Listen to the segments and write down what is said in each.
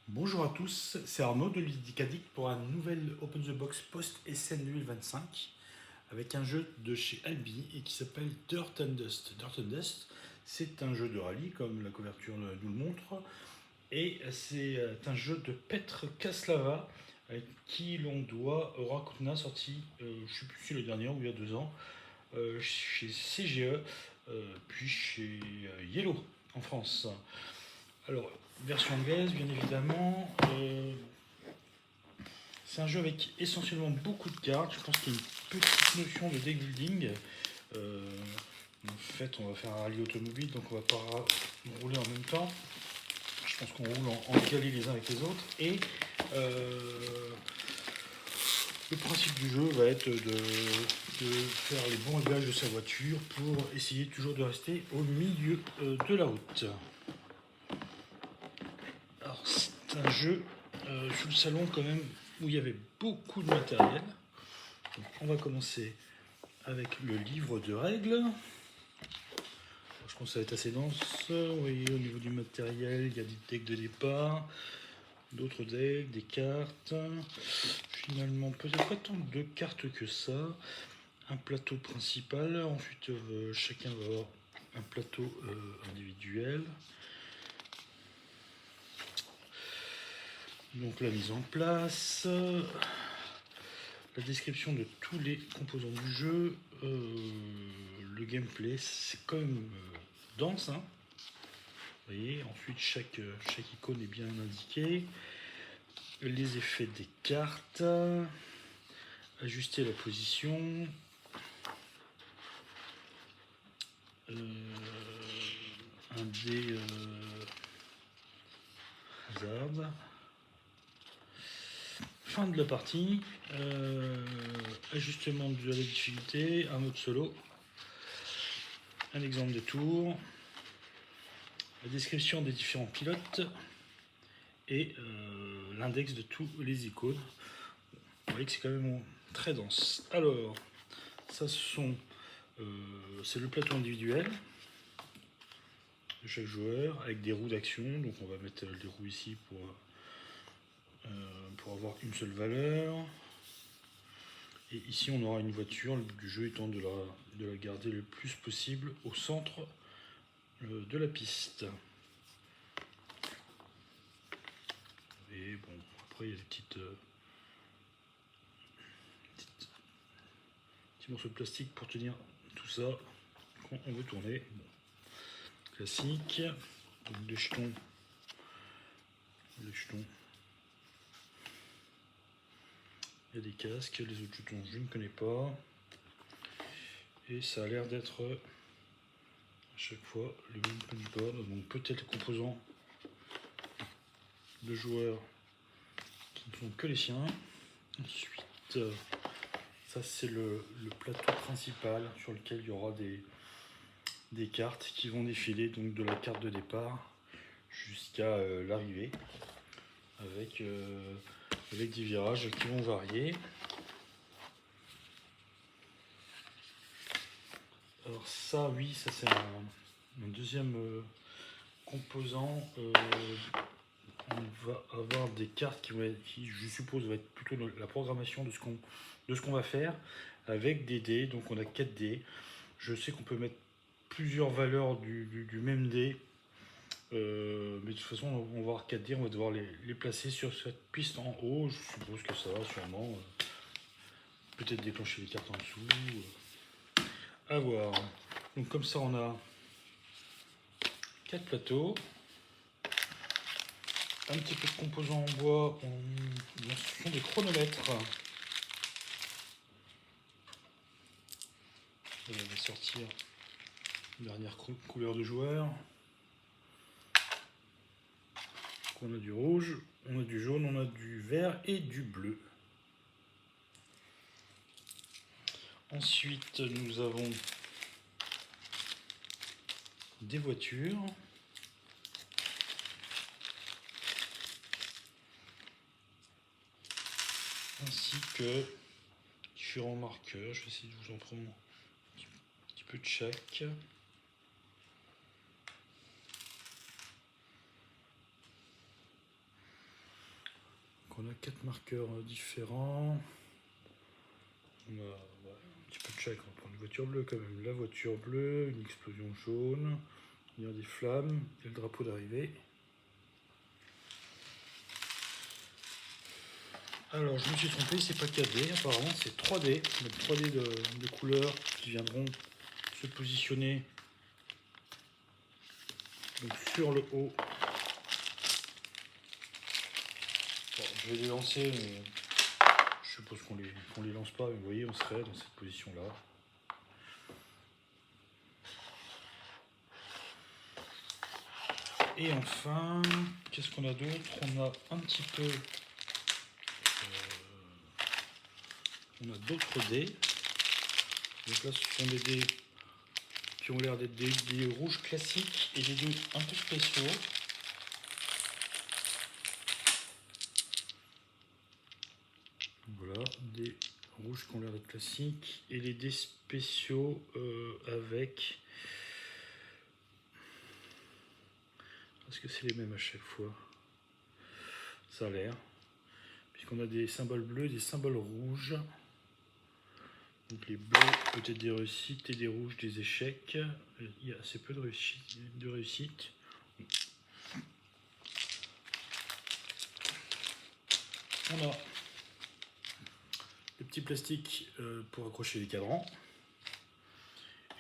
Bonjour à tous, c'est Arnaud de Ludicadik pour un nouvel Open the Box Post SN 2025 avec un jeu de chez Albi et qui s'appelle Dirt and Dust. Dirt and Dust, c'est un jeu de rallye comme la couverture nous le montre et c'est un jeu de Petr Kaslava avec qui l'on doit Rakuna sorti, je ne sais plus si le dernier ou il y a 2 ans, chez CGE, puis chez Yellow en France. Alors, version anglaise, bien évidemment. C'est un jeu avec essentiellement beaucoup de cartes. Je pense qu'il y a une petite notion de deck building. Euh, en fait, on va faire un rallye automobile, donc on va pas rouler en même temps. Je pense qu'on roule en décalé les uns avec les autres. Et le principe du jeu va être de faire les bons réglages de sa voiture pour essayer toujours de rester au milieu de la route. Alors, c'est un jeu sous le salon quand même où il y avait beaucoup de matériel. Donc, on va commencer avec le livre de règles. Alors, je pense que ça va être assez dense. Vous voyez, au niveau du matériel, il y a des decks de départ, d'autres decks, des cartes. Finalement, peut-être pas tant de cartes que ça. Un plateau principal. Ensuite, chacun va avoir un plateau individuel. Donc la mise en place, la description de tous les composants du jeu, le gameplay, c'est quand même dense. Hein. Vous voyez, ensuite chaque icône est bien indiquée. Les effets des cartes, ajuster la position, un dé hasard. Fin de la partie, ajustement de la difficulté, un mode solo, un exemple de tour, la description des différents pilotes et l'index de tous les icônes. Vous voyez que c'est quand même très dense. Alors, ça c'est le plateau individuel de chaque joueur avec des roues d'action. Donc on va mettre des roues ici pour avoir une seule valeur. Et ici on aura une voiture, le but du jeu étant de la garder le plus possible au centre de la piste. Et bon, après il y a des petits morceaux de plastique pour tenir tout ça quand on veut tourner. Bon. Classique. Donc des jetons. Les jetons. Il y a des casques, les autres jetons je ne connais pas. Et ça a l'air d'être à chaque fois le même polypod. Donc peut-être les composants de joueurs qui ne sont que les siens. Ensuite, ça c'est le plateau principal sur lequel il y aura des cartes qui vont défiler donc de la carte de départ jusqu'à l'arrivée avec des virages qui vont varier. Alors ça, oui, ça c'est un deuxième composant. On va avoir des cartes qui, je suppose, va être plutôt la programmation de ce qu'on va faire avec des dés. Donc on a 4 dés. Je sais qu'on peut mettre plusieurs valeurs du même dé. Mais de toute façon, on va avoir 4 dés. On va devoir les placer sur cette piste en haut. Je suppose que ça va sûrement. Peut-être déclencher les cartes en dessous. À voir. Donc comme ça, on a 4 plateaux. Un petit peu de composants en bois, ce sont des chronomètres. On va sortir une dernière couleur de joueur. On a du rouge, on a du jaune, on a du vert et du bleu. Ensuite, nous avons des voitures. Ainsi que différents marqueurs. Je vais essayer de vous en prendre un petit peu de chaque. Donc on a 4 marqueurs différents. On a un petit peu de chaque. On va prendre une voiture bleue quand même. La voiture bleue, une explosion jaune, il y a des flammes, et le drapeau d'arrivée. Alors je me suis trompé, c'est pas 4D, apparemment c'est 3D. Donc 3D de couleurs qui viendront se positionner donc sur le haut. Bon, je vais les lancer, mais je suppose qu'on les lance pas. Vous voyez, on serait dans cette position là. Et enfin, qu'est-ce qu'on a d'autre? On a un petit peu... on a d'autres dés. Donc là, ce sont des dés qui ont l'air d'être des rouges classiques et des dés un peu spéciaux. Voilà, des rouges qui ont l'air d'être classiques et les dés spéciaux avec... Est-ce que c'est les mêmes à chaque fois? Ça a l'air. Puisqu'on a des symboles bleus et des symboles rouges. Donc les bleus, peut-être des réussites, et des rouges, des échecs. Il y a assez peu de réussite. On a des petits plastiques pour accrocher les cadrans.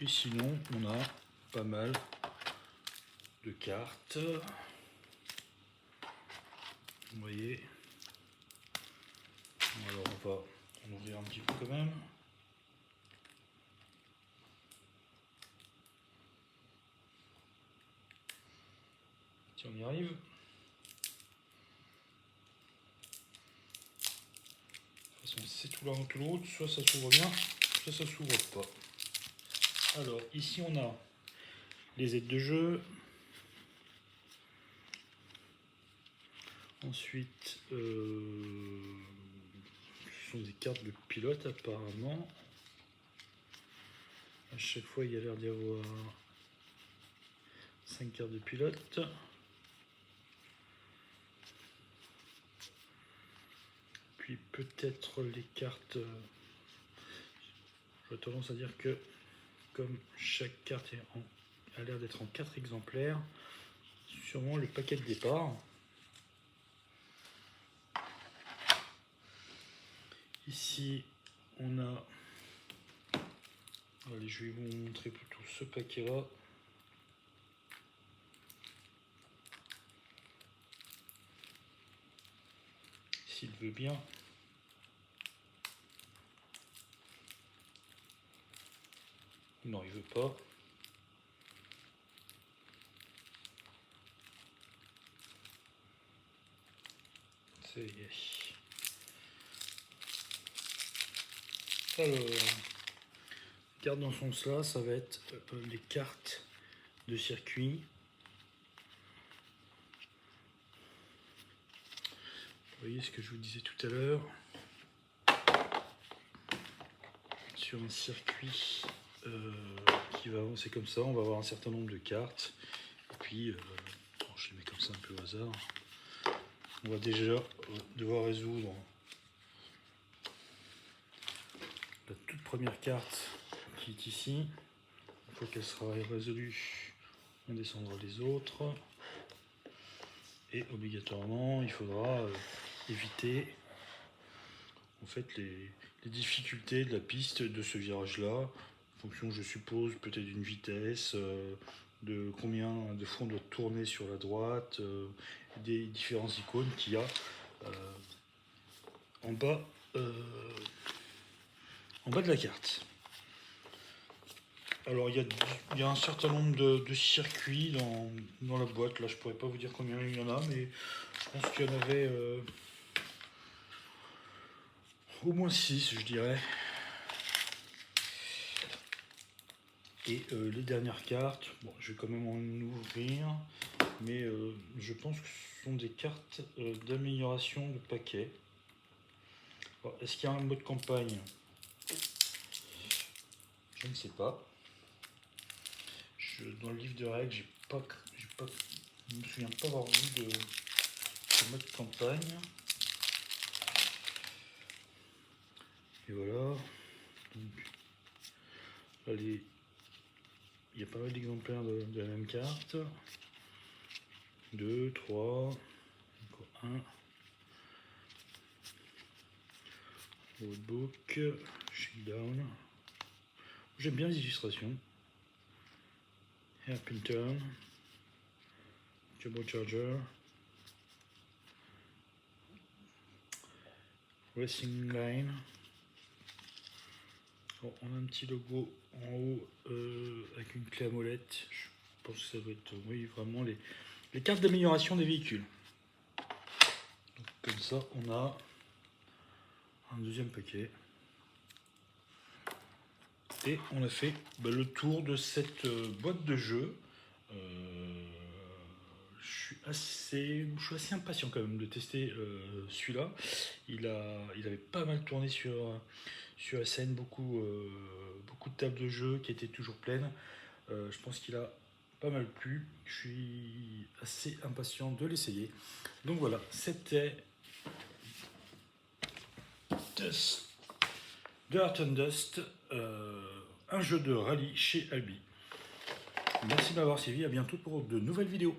Et sinon, on a pas mal de cartes. Vous voyez. Alors on va en ouvrir un petit peu quand même. Si on y arrive. De toute façon, c'est tout l'un ou tout l'autre. Soit ça s'ouvre bien, soit ça s'ouvre pas. Alors ici on a les aides de jeu. Ensuite, ce sont des cartes de pilote apparemment. À chaque fois, il y a l'air d'y avoir 5 cartes de pilote. Puis peut-être les cartes... J'aurais tendance à dire que comme chaque carte a l'air d'être en 4 exemplaires, sûrement le paquet de départ. Ici, on a... Allez, je vais vous montrer plutôt ce paquet-là. S'il veut bien. Non, il veut pas. Ça y est. Alors, carte dans ce sens-là, ça va être les cartes de circuit. Vous voyez ce que je vous disais tout à l'heure. Sur un circuit qui va avancer comme ça, on va avoir un certain nombre de cartes. Et puis, je les mets comme ça un peu au hasard. On va déjà devoir résoudre la toute première carte qui est ici. Une fois qu'elle sera résolue, on descendra les autres. Et obligatoirement, il faudra éviter en fait les difficultés de la piste de ce virage-là, en fonction, je suppose, peut-être d'une vitesse, de combien de fois on doit tourner sur la droite, des différentes icônes qu'il y a en bas de la carte. Alors il y a un certain nombre de circuits dans la boîte. Là je pourrais pas vous dire combien il y en a, mais je pense qu'il y en avait au moins 6, je dirais. Et les dernières cartes, bon, je vais quand même en ouvrir, mais je pense que ce sont des cartes d'amélioration de paquet. Est-ce qu'il y a un mode campagne? Je ne sais pas. Dans le livre de règles, je ne me souviens pas avoir vu de mode campagne. Et voilà. Donc, là, il y a pas mal d'exemplaires de la même carte. 2, 3, encore un. Roadbook, Shakedown. J'aime bien les illustrations. Hairpin Turn, Turbocharger, Racing Line. Bon, on a un petit logo en haut avec une clé à molette. Je pense que ça doit être, oui, vraiment les cartes d'amélioration des véhicules. Donc, comme ça, on a un deuxième paquet. Et on a fait le tour de cette boîte de jeu. Je suis assez impatient quand même de tester celui-là. Il avait pas mal tourné sur la scène, beaucoup de tables de jeu qui étaient toujours pleines. Je pense qu'il a pas mal plu. Je suis assez impatient de l'essayer. Donc voilà, c'était Dirt and Dust, un jeu de rallye chez Albi. Merci de m'avoir suivi, à bientôt pour de nouvelles vidéos.